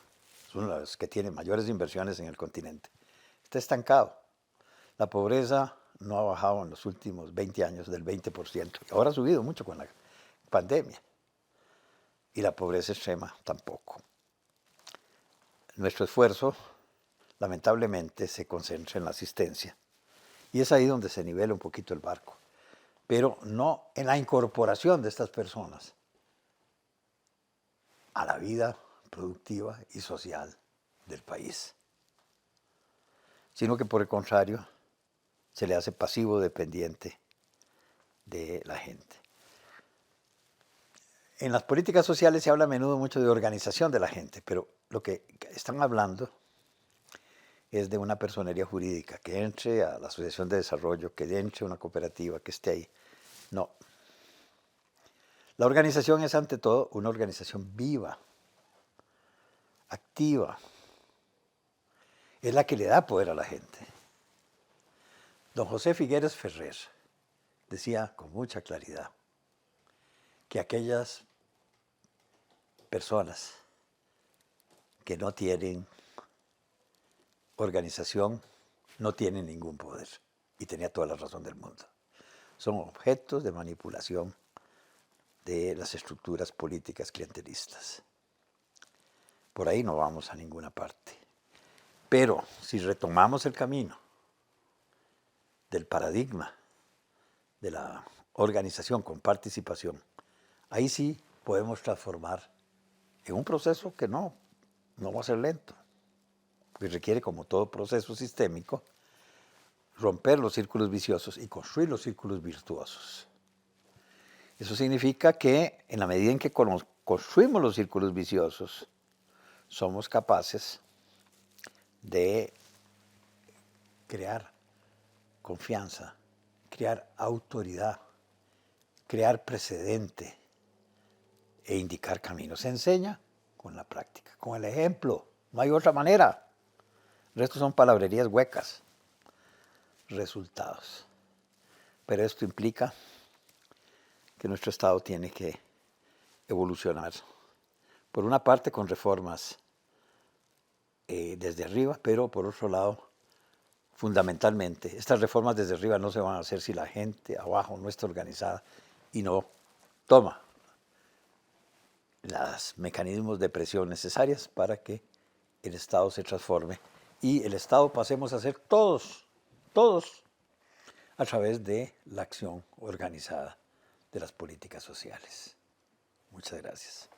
es uno de los que tiene mayores inversiones en el continente, está estancado. La pobreza no ha bajado en los últimos 20 años del 20%. Ahora ha subido mucho con la pandemia. Y la pobreza extrema tampoco. Nuestro esfuerzo, lamentablemente, se concentra en la asistencia. Y es ahí donde se nivela un poquito el barco. Pero no en la incorporación de estas personas a la vida productiva y social del país. Sino que por el contrario, se le hace pasivo dependiente de la gente. En las políticas sociales se habla a menudo mucho de organización de la gente, pero lo que están hablando es de una personería jurídica, que entre a la asociación de desarrollo, que entre a una cooperativa, que esté ahí. No. La organización es ante todo una organización viva, activa. Es la que le da poder a la gente. Don José Figueres Ferrer decía con mucha claridad que aquellas personas que no tienen organización no tienen ningún poder. Y tenía toda la razón del mundo. Son objetos de manipulación de las estructuras políticas clientelistas. Por ahí no vamos a ninguna parte. Pero si retomamos el camino del paradigma de la organización con participación, ahí sí podemos transformar en un proceso que no va a ser lento, que requiere, como todo proceso sistémico, romper los círculos viciosos y construir los círculos virtuosos. Eso significa que en la medida en que construimos los círculos viciosos, somos capaces de crear confianza, crear autoridad, crear precedente e indicar caminos. Se enseña con la práctica, con el ejemplo. No hay otra manera. El resto son palabrerías huecas. Resultados. Pero esto implica que nuestro Estado tiene que evolucionar. Por una parte con reformas desde arriba, pero por otro lado, fundamentalmente, estas reformas desde arriba no se van a hacer si la gente abajo no está organizada y no toma los mecanismos de presión necesarias para que el Estado se transforme y el Estado pasemos a ser todos, a través de la acción organizada de las políticas sociales. Muchas gracias.